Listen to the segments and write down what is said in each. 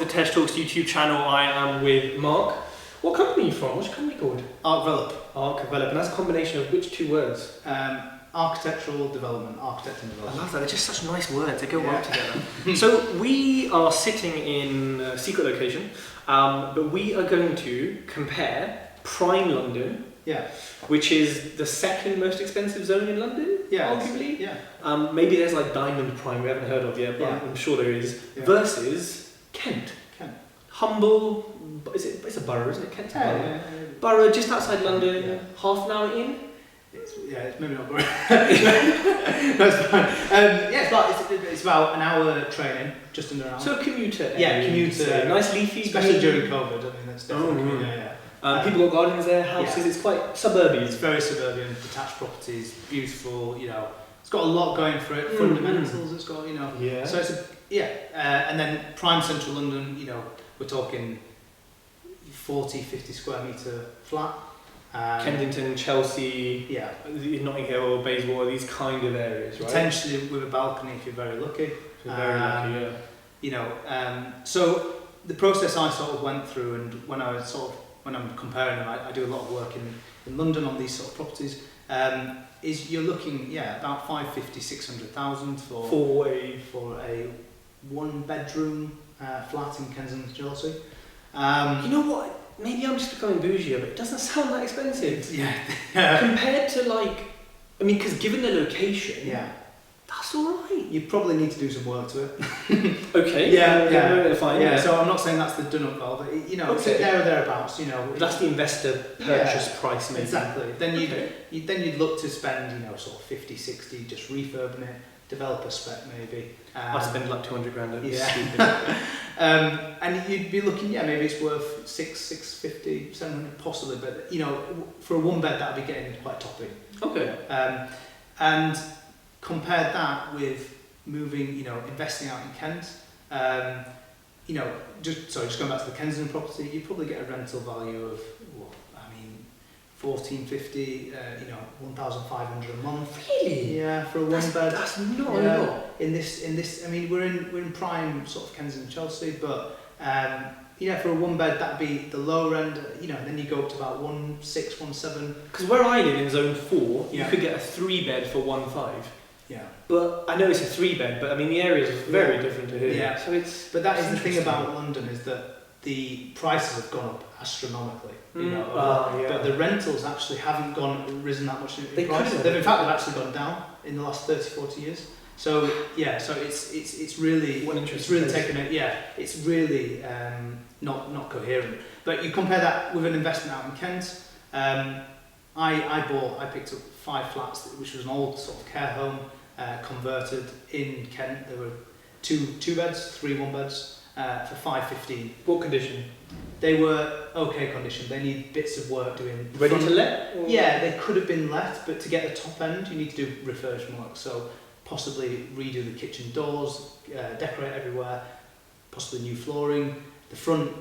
Tesh Talks YouTube channel. I am with Mark. What company are you from? What's your company called? Arc Develop. Arc Develop, and that's a combination of which two words? Architectural development, architect and I development. love that, they're just such nice words, they go well together. So we are sitting in a secret location, but we are going to compare prime London, which is the second most expensive zone in London, arguably. Maybe there's like Diamond Prime we haven't heard of yet, but I'm sure there is, versus Kent. Humble, it's a borough, isn't it? Kent's a borough. Borough just outside London, half an hour in. It's maybe not borough. That's fine. It's about an hour training, just under an hour. So commuter. Commuter. Nice leafy. Especially during COVID. I mean, that's definitely people got gardens there, houses. It's quite suburban. It's very suburban, detached properties, beautiful. It's got a lot going for it. Fundamentals. It's got So it's and then prime central London. We're talking 40, 50 square metre flat. Kensington, Chelsea, Notting Hill, Bayswater, these kind of areas, right? Potentially with a balcony if you're very lucky. If you're very lucky, So the process I sort of went through, and when I'm comparing them, I do a lot of work in London on these sort of properties. Is you're looking about 550, 600,000 for a 1-bedroom flat in Kensington, Chelsea. You know what? Maybe I'm just becoming bougie, but it doesn't sound that expensive. Yeah. Compared to because given the location, that's alright. You probably need to do some work to it. Okay. Fine. So I'm not saying that's the done-up value, but it's there or thereabouts. That's the investor purchase price, maybe. Exactly. Then you'd look to spend sort of 50, 60, just refurbing it. Developer spec maybe. I'd spend like 200 grand on this. And you'd be looking, maybe it's worth 650, 700 possibly, but for a 1-bed that'd be getting quite toppy. Okay. And compare that with moving, investing out in Kent. Just going back to the Kensington property, you'd probably get a rental value of 1450, 1,500 a month. Really? Yeah, for a 1-bed. That's not a lot. In this, we're in prime sort of Kensington, Chelsea, but for a 1-bed that'd be the lower end. Then you go up to about 1.6, 1.7. Because where I live in Zone 4, you could get a 3-bed for 1.5. Yeah. But I know it's a 3-bed, but the area is very different to here. Yeah. So But that is the thing about London, is that the prices have gone up astronomically. But the rentals actually haven't risen that much in price. They've actually gone down in the last 30, 40 years. So it's really taken it. It's really not coherent. But you compare that with an investment out in Kent. I picked up 5 flats, which was an old sort of care home, converted in Kent. There were 2 beds, 3 1-beds. For 515. What condition? They were okay condition. They need bits of work doing. Ready to let? Or? Yeah, they could have been let, but to get the top end, you need to do refurbishment work. So possibly redo the kitchen doors, decorate everywhere, possibly new flooring. The front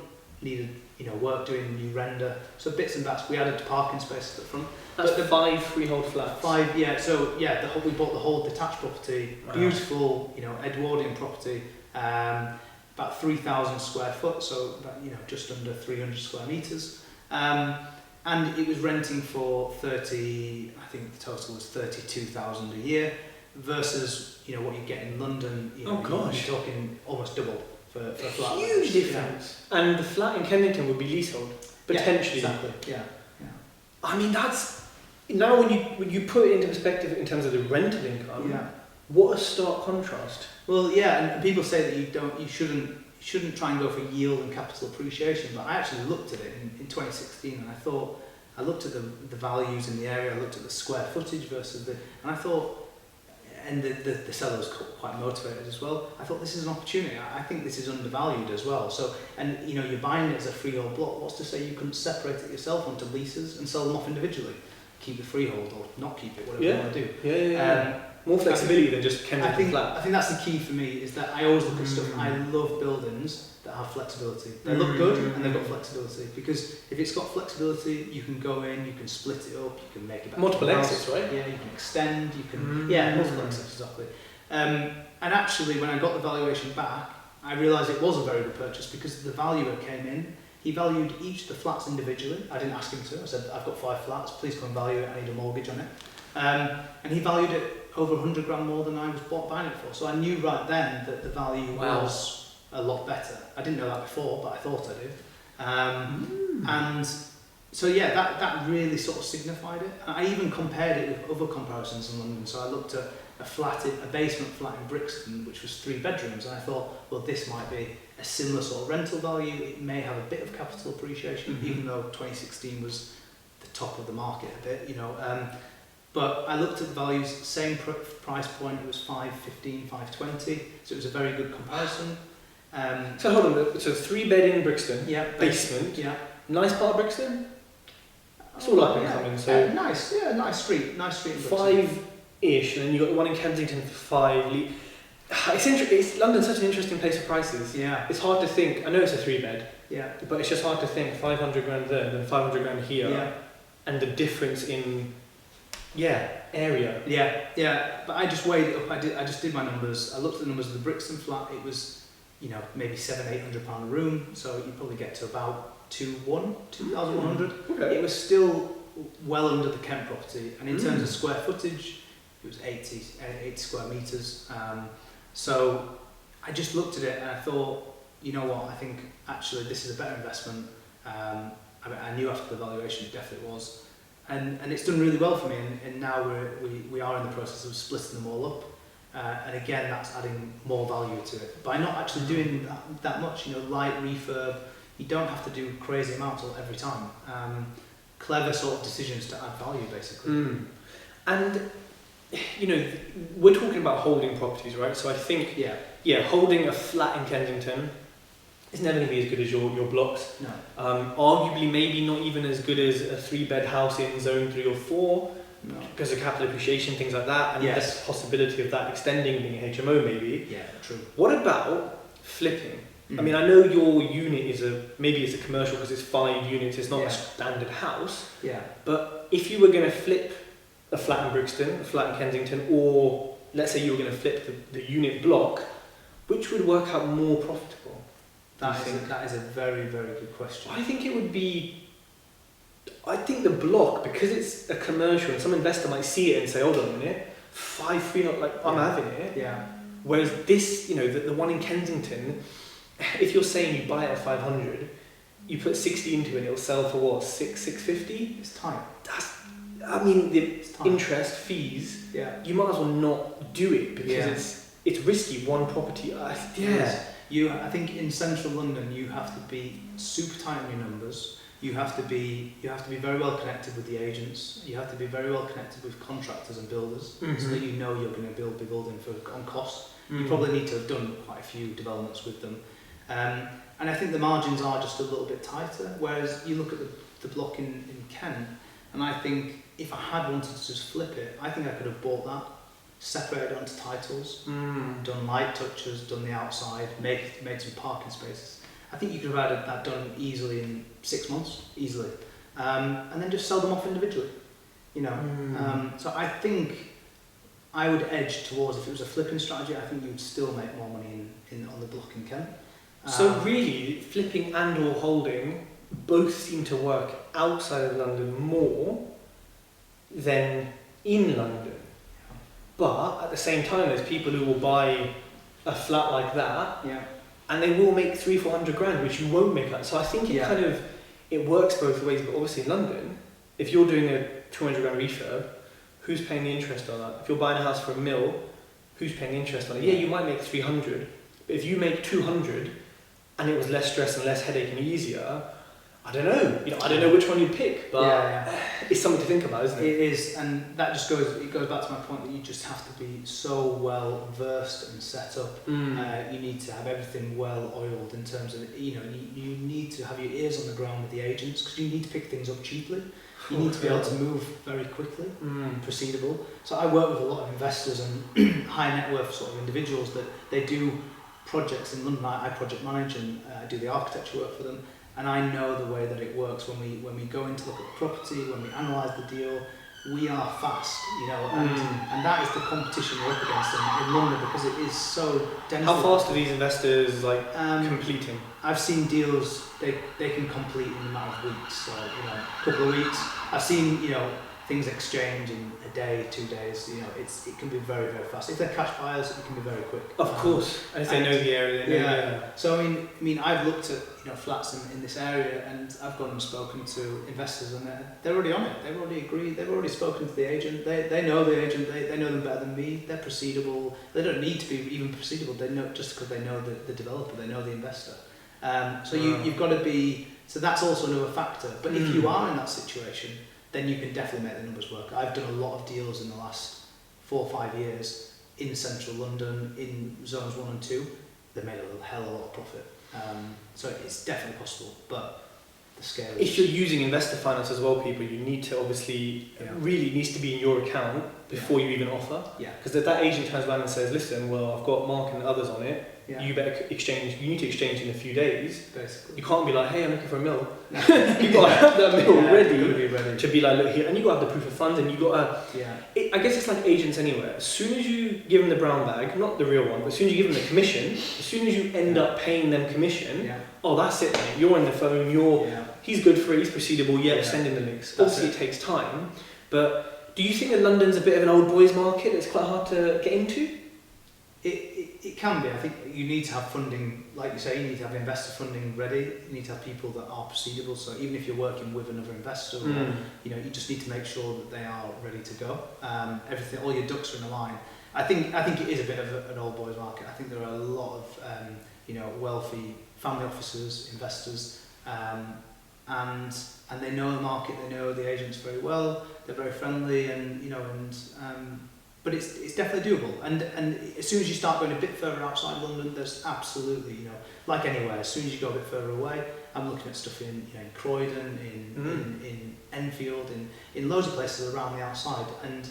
needed work doing, new render. So bits and bats. We added parking spaces at the front. That's the 5 freehold flats. 5, yeah. So we bought the whole detached property. Wow. Beautiful, Edwardian property. About 3,000 square foot, so about, just under 300 square meters, and it was renting for 30. I think the total was 32,000 a year, versus what you get in London. You're talking almost double for a flat. Huge difference. And the flat in Kensington would be leasehold potentially. Yeah, exactly. Yeah. That's now when you put it into perspective in terms of the rental income. Yeah. What a stark contrast. Well, and people say that you shouldn't try and go for yield and capital appreciation, but I actually looked at it in 2016, and I looked at the values in the area, I looked at the square footage versus and I thought, and the seller was quite motivated as well. I thought this is an opportunity. I think this is undervalued as well. So, and you're buying it as a freehold block. What's to say you couldn't separate it yourself onto leases and sell them off individually? Keep the freehold or not keep it, whatever you want to do. Yeah. More flexibility than just Kensington flat. I think that's the key for me, is that I always look at stuff. I love buildings that have flexibility. They look good and they've got flexibility, because if it's got flexibility, you can go in, you can split it up, you can make it back multiple exits, right? Yeah, you can extend, you can multiple exits, exactly. And actually, when I got the valuation back, I realised it was a very good purchase because the valuer came in. He valued each of the flats individually. I didn't ask him to. I said, I've got 5 flats, please come and value it, I need a mortgage on it. And he valued it over 100 grand more than I was buying it for. So I knew right then that the value was a lot better. I didn't know that before, but I thought I did. And so yeah, that really sort of signified it. I even compared it with other comparisons in London. So I looked at a basement flat in Brixton, which was 3 bedrooms, and I thought, well, this might be a similar sort of rental value. It may have a bit of capital appreciation, even though 2016 was the top of the market a bit, you know. But I looked at the values, same price point. It was 515, 520, so it was a very good comparison. So hold on, so 3 bed in Brixton, basement, nice part of Brixton. It's all up and coming. So nice street in Brixton. 5-ish, and then you got the one in Kensington for 5. London's such an interesting place for prices. Yeah. It's hard to think. I know it's a 3 bed. Yeah. But it's just hard to think 500 grand there, and then 500 grand here, and the difference in area. Yeah. But I just weighed it up. I just did my numbers. I looked at the numbers of the Brixton flat. It was, you know, maybe £700-800 a room. So you probably get to about 2,100. Okay. It was still well under the Kent property, and in terms of square footage, it was 80 square metres. So I just looked at it and I thought, you know what, I think actually this is a better investment. I knew after the valuation it definitely was. And it's done really well for me, and now we are in the process of splitting them all up. And again, that's adding more value to it. By not actually doing that much, you know, light refurb, you don't have to do crazy amounts every time. Clever sort of decisions to add value, basically. And you know, we're talking about holding properties, right? So I think, holding a flat in Kensington is never going to be as good as your blocks. No. Arguably, maybe not even as good as a 3-bed house in zone 3 or 4, because of capital appreciation, things like that, and the possibility of that extending being a HMO, maybe. Yeah, true. What about flipping? I mean, I know your unit maybe it's a commercial because it's 5 units, it's not a standard house. Yeah. But if you were going to flip a flat in Brixton, a flat in Kensington, or let's say you were going to flip the unit block, which would work out more profitable? That is a very, very good question. I think it would be. I think the block, because it's a commercial, and some investor might see it and say, "Hold on a minute, 5-3, like I'm having it." Yeah. Whereas this, you know, the one in Kensington, if you're saying you buy it at 500, you put 60 into it, it'll sell for what, 650? It's tight. I mean, the interest, fees, you might as well not do it because it's risky, one property. I think in central London you have to be super tight on your numbers. You have to be very well connected with the agents. You have to be very well connected with contractors and builders, so that you know you're going to be building on cost. You probably need to have done quite a few developments with them. And I think the margins are just a little bit tighter, whereas you look at the block in Kent, and I think if I had wanted to just flip it, I think I could have bought that, separated onto titles, done light touches, done the outside, made some parking spaces. I think you could have had that done easily in 6 months, easily, and then just sell them off individually, you know. So I think I would edge towards, if it was a flipping strategy, I think you would still make more money on the block in Kent. So really, flipping and or holding both seem to work outside of London more than in London. But at the same time, there's people who will buy a flat like that, and they will make 300-400 grand, which you won't make. So I think it works both ways. But obviously in London, if you're doing a 200 grand refurb, who's paying the interest on that? If you're buying a house for £1 million, who's paying the interest on it? Yeah, you might make 300, but if you make 200, and it was less stress and less headache and easier, I don't know. You know, I don't know which one you'd pick, but it's something to think about, isn't it? It is, and that just goes back to my point that you just have to be so well versed and set up. You need to have everything well oiled in terms of, you know, you need to have your ears on the ground with the agents, because you need to pick things up cheaply. You need to be able to move very quickly, proceedable. So I work with a lot of investors and high net worth sort of individuals that they do projects in London. I project manage and do the architecture work for them. And I know the way that it works when we go in to look at the property, when we analyse the deal, we are fast, and that is the competition we're up against in London, because it is so dense. How fast are these investors completing? I've seen deals they can complete in a matter of weeks, so a couple of weeks. I've seen things exchange in a day, 2 days. It can be very, very fast. If they're cash buyers, it can be very quick. Of course, and if they know the area, they know. Yeah. So I mean, I've looked at flats in this area, and I've gone and spoken to investors, and they're already on it. They've already agreed. They've already spoken to the agent. They know the agent. They know them better than me. They're proceedable. They don't need to be even proceedable. They know just because they know the developer. They know the investor. So you've got to be. So that's also another factor. But if you are in that situation, then you can definitely make the numbers work. I've done a lot of deals in the last 4 or 5 years in central London, in zones 1 and 2. They've made a hell of a lot of profit. So it's definitely possible, but the scale is... If you're using investor finance as well, people, you need to obviously, really needs to be in your account before you even offer. Yeah. Because if that agent turns around and says, listen, well, I've got Mark and others on it, you better exchange, you need to exchange in a few days. Basically. You can't be like, hey, I'm looking for a mill. You've got to have that mill ready, ready to be like, look here, and you've got to have the proof of funds, and you've got to... I guess it's like agents anywhere. As soon as you give them the brown bag, not the real one, but as soon as you give them the commission, as soon as you end up paying them commission, oh, that's it, mate. You're on the phone, he's good for it, he's proceedable, send in the links. Obviously, it takes time, but do you think that London's a bit of an old boys market that's quite hard to get into? It can be. I think you need to have funding, like you say, you need to have investor funding ready. You need to have people that are proceedable. So even if you're working with another investor, you just need to make sure that they are ready to go. Everything, all your ducks are in a line. I think it is a bit of an old boys market. I think there are a lot of wealthy family officers, investors, and they know the market. They know the agents very well. They're very friendly, but it's definitely doable. And as soon as you start going a bit further outside London, there's absolutely, like anywhere, as soon as you go a bit further away, I'm looking at stuff in Croydon, in Enfield, in loads of places around the outside. And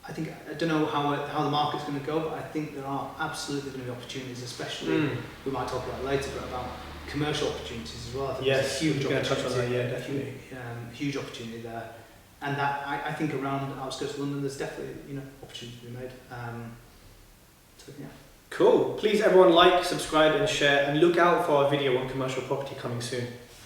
I don't know how the market's going to go, but I think there are absolutely going to be opportunities, especially, we might talk about it later, but about commercial opportunities as well. I think yes, there's a huge opportunity. Touch on that, definitely. Huge opportunity there. And that I think around outskirts of London, there's definitely opportunity to be made. Cool. Please everyone like, subscribe and share, and look out for our video on commercial property coming soon.